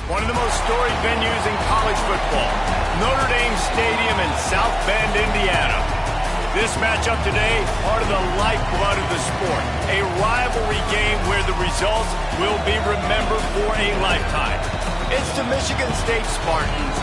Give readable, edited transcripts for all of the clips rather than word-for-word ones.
One of the most storied venues in college football, Notre Dame Stadium in South Bend, Indiana. This matchup today, part of the lifeblood of the sport. A rivalry game where the results will be remembered for a lifetime. It's the Michigan State Spartans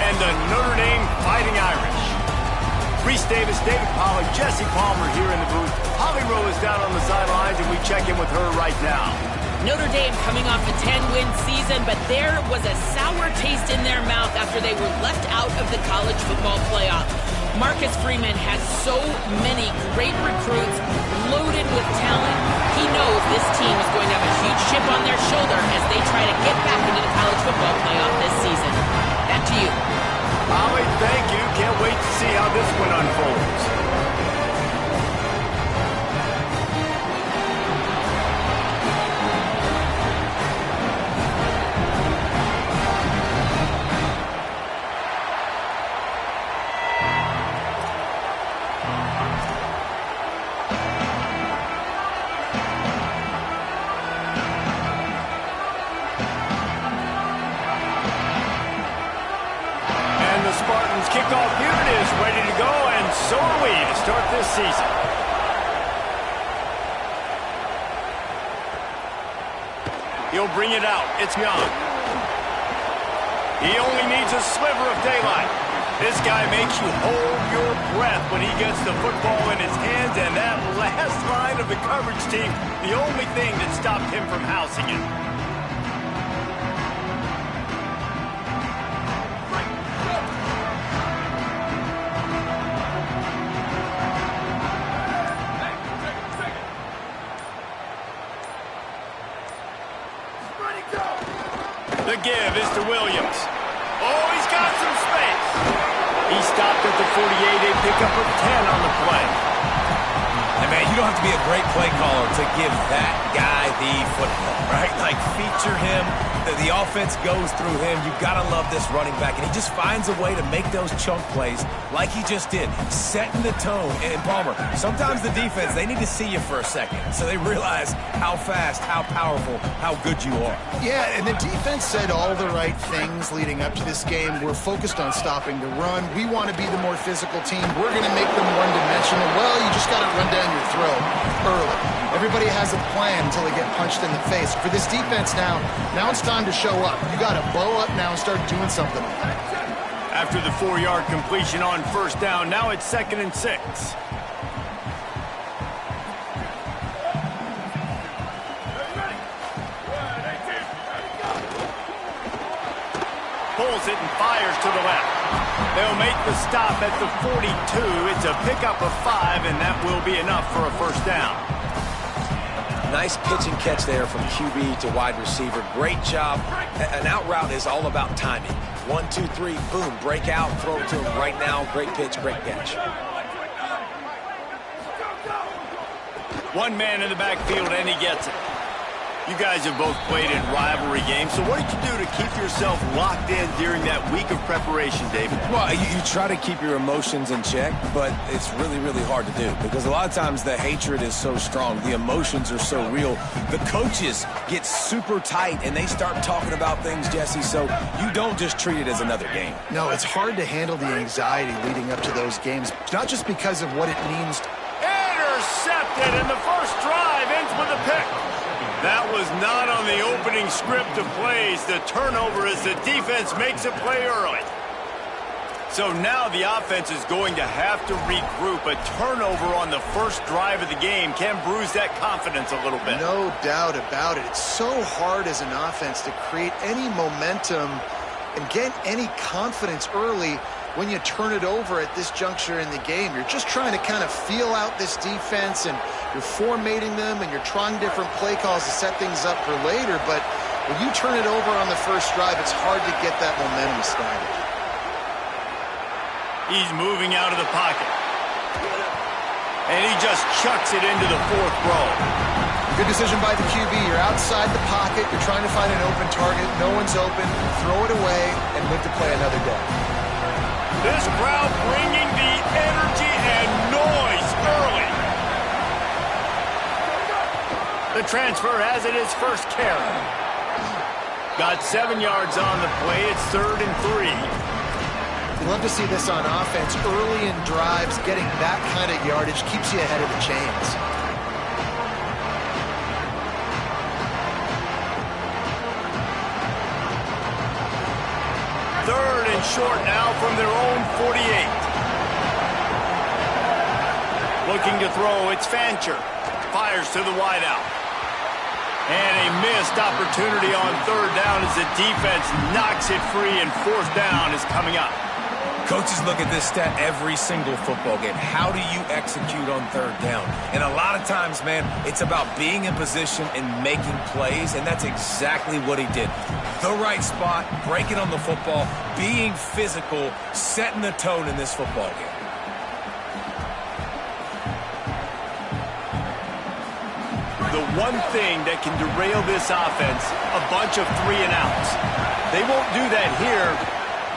and the Notre Dame Fighting Irish. Reese Davis, David Pollack, Jesse Palmer here in the booth. Holly Rowe is down on the sidelines, and we check in with her right now. Notre Dame coming off a 10-win season, but there was a sour taste in their mouth after they were left out of the college football playoff. Marcus Freeman has so many great recruits loaded with talent. He knows this team is going to have a huge chip on their shoulder as they try to get back into the college football playoff this season. Back to you. Holly, thank you. Can't wait to see how this one unfolds. Kickoff, here it is, ready to go, and so are we to start this season. He'll bring it out. It's Young. He only needs a sliver of daylight. This guy makes you hold your breath when he gets the football in his hands, and that last line of the coverage team, the only thing that stopped him from housing it. The give is to Williams. Oh, he's got some space. He stopped at the 48, a pickup of 10 on the play. And man, you don't have to be a great play caller to give that guy the football, right? Like, feature him. The offense goes through him. You've got to love this running back. And he just finds a way to make those chunk plays like he just did, setting the tone. And Palmer, sometimes the defense, they need to see you for a second so they realize how fast, how powerful, how good you are. Yeah, and the defense said all the right things leading up to this game. We're focused on stopping the run. We want to be the more physical team. We're going to make them one-dimensional. Well, you just got to run down your throat early. Everybody has a plan until they get punched in the face. For this defense now it's time to show up. You got to blow up now and start doing something. After the 4-yard completion on first down, now it's 2nd and 6. Pulls it and fires to the left. They'll make the stop at the 42. It's a pickup of 5, and that will be enough for a first down. Nice pitch and catch there from QB to wide receiver. Great job. An out route is all about timing. 1, 2, 3, boom, break out, throw it to him right now. Great pitch, great catch. One man in the backfield, and he gets it. You guys have both played in rivalry games, so what did you do to keep yourself locked in during that week of preparation, David? Well, you try to keep your emotions in check, but it's really, really hard to do because a lot of times the hatred is so strong. The emotions are so real. The coaches get super tight, and they start talking about things, Jesse, so you don't just treat it as another game. No, it's hard to handle the anxiety leading up to those games, not just because of what it means. Intercepted, and the first drive ends with a pick. That was not on the opening script of plays. The turnover as the defense makes a play early. So now the offense is going to have to regroup. A turnover on the first drive of the game can bruise that confidence a little bit. No doubt about it. It's so hard as an offense to create any momentum and get any confidence early when you turn it over at this juncture in the game. You're just trying to kind of feel out this defense, and you're formatting them, and you're trying different play calls to set things up for later. But when you turn it over on the first drive, it's hard to get that momentum started. He's moving out of the pocket. And he just chucks it into the 4th row. Good decision by the QB. You're outside the pocket. You're trying to find an open target. No one's open. Throw it away and live to play another day. This crowd bringing the energy and noise early. The transfer has it his first carry. Got 7 yards on the play. It's 3rd and 3. You love to see this on offense. Early in drives, getting that kind of yardage keeps you ahead of the chains. Third and short now from their own 48. Looking to throw, it's Fancher. Fires to the wideout. And a missed opportunity on 3rd down as the defense knocks it free, and 4th down is coming up. Coaches look at this stat every single football game. How do you execute on 3rd down? And a lot of times, man, it's about being in position and making plays, and that's exactly what he did. The right spot, breaking on the football, being physical, setting the tone in this football game. The one thing that can derail this offense, a bunch of 3 and outs. They won't do that here,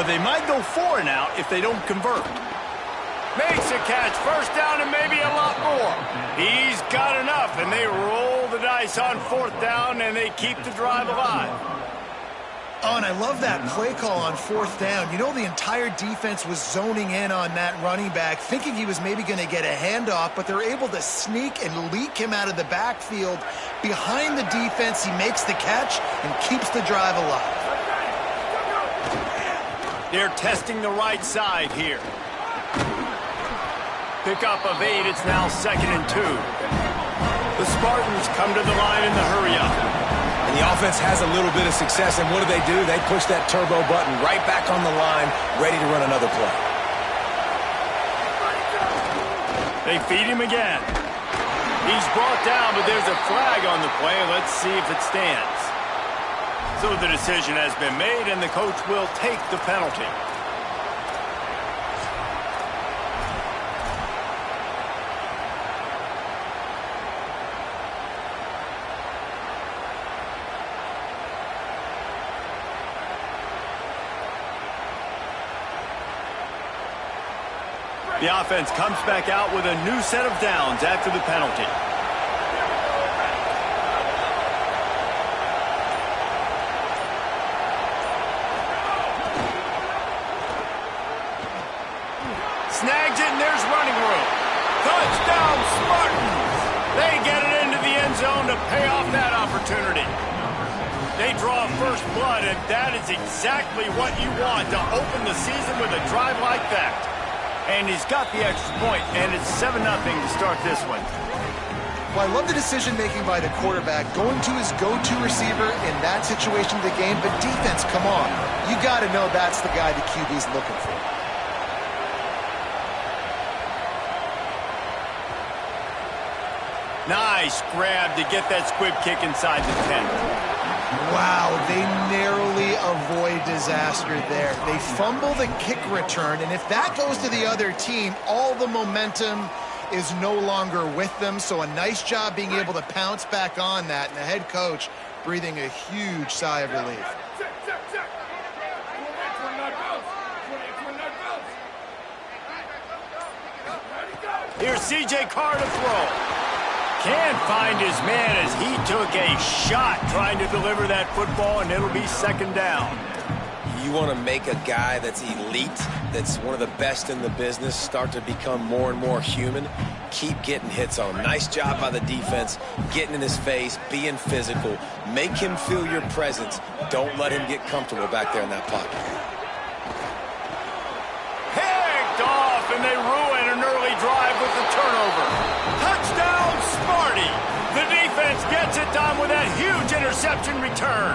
but they might go 4 and out if they don't convert. Makes a catch, 1st down, and maybe a lot more. He's got enough, and they roll the dice on 4th down, and they keep the drive alive. Oh, and I love that play call on 4th down. You know, the entire defense was zoning in on that running back, thinking he was maybe going to get a handoff, but they're able to sneak and leak him out of the backfield. Behind the defense, he makes the catch and keeps the drive alive. They're testing the right side here. Pickup of 8, it's now 2nd and 2. The Spartans come to the line in the hurry-up. And the offense has a little bit of success, and what do? They push that turbo button right back on the line, ready to run another play. They feed him again. He's brought down, but there's a flag on the play. Let's see if it stands. So the decision has been made, and the coach will take the penalty. The offense comes back out with a new set of downs after the penalty. Snags it, and there's running room. Touchdown, Spartans! They get it into the end zone to pay off that opportunity. They draw first blood, and that is exactly what you want to open the season with a drive like that. And he's got the extra point, and it's 7-0 to start this one. Well, I love the decision-making by the quarterback, going to his go-to receiver in that situation of the game. But defense, come on. You got to know that's the guy the QB's looking for. Nice grab to get that squib kick inside the 10. Wow, they narrowly avoid disaster there. They fumble the kick return, and if that goes to the other team, all the momentum is no longer with them. So a nice job being able to pounce back on that, and the head coach breathing a huge sigh of relief. Here's C.J. Carr to throw. Can't find his man as he took a shot trying to deliver that football, and it'll be 2nd down. You want to make a guy that's elite, that's one of the best in the business, start to become more and more human, keep getting hits on him. Nice job by the defense, getting in his face, being physical. Make him feel your presence. Don't let him get comfortable back there in that pocket. Picked off, and they ruin an early drive with the turnover. Touchdown, Sparty! The defense gets it done with that huge interception return.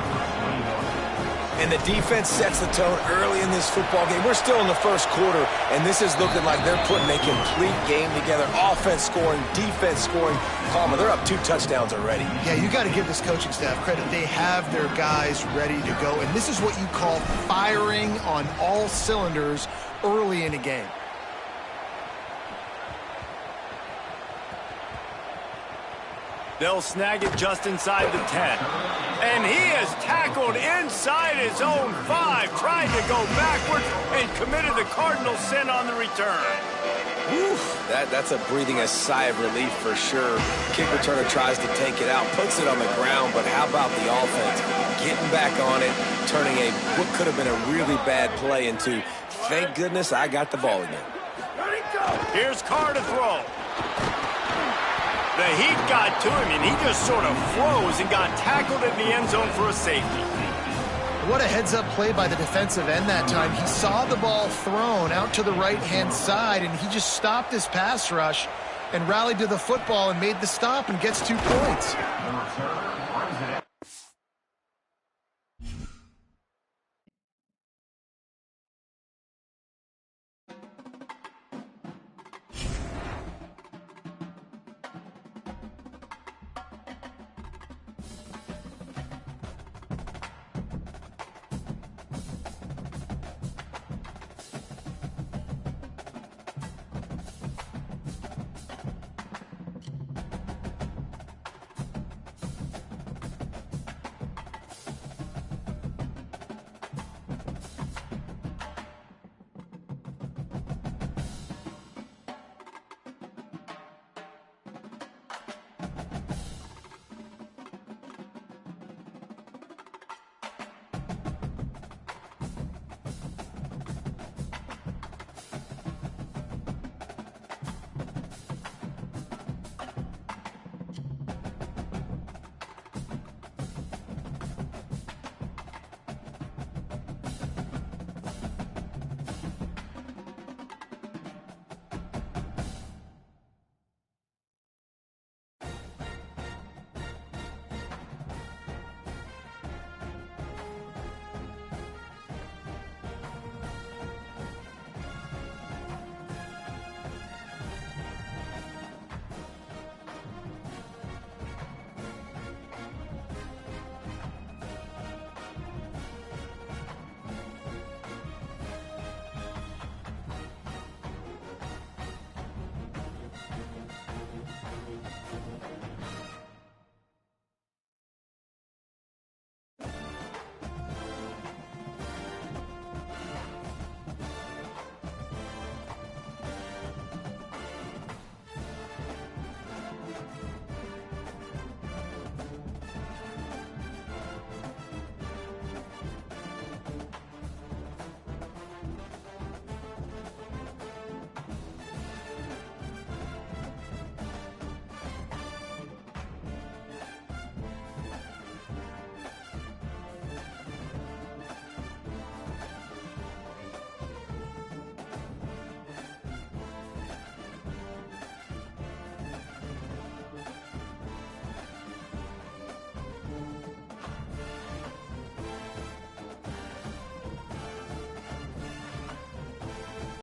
And the defense sets the tone early in this football game. We're still in the first quarter, and this is looking like they're putting a complete game together. Offense scoring, defense scoring. Palmer, they're up 2 touchdowns already. Yeah, you got to give this coaching staff credit. They have their guys ready to go, and this is what you call firing on all cylinders early in a game. They'll snag it just inside the 10. And he is tackled inside his own 5, trying to go backwards and committed the cardinal sin on the return. Whew, that's a breathing a sigh of relief for sure. Kick returner tries to take it out, puts it on the ground, but how about the offense getting back on it, turning what could have been a really bad play into, thank goodness I got the ball again. Here's Carr to throw. The heat got to him, and he just sort of froze and got tackled in the end zone for a safety. What a heads-up play by the defensive end that time. He saw the ball thrown out to the right-hand side, and he just stopped his pass rush and rallied to the football and made the stop and gets 2 points.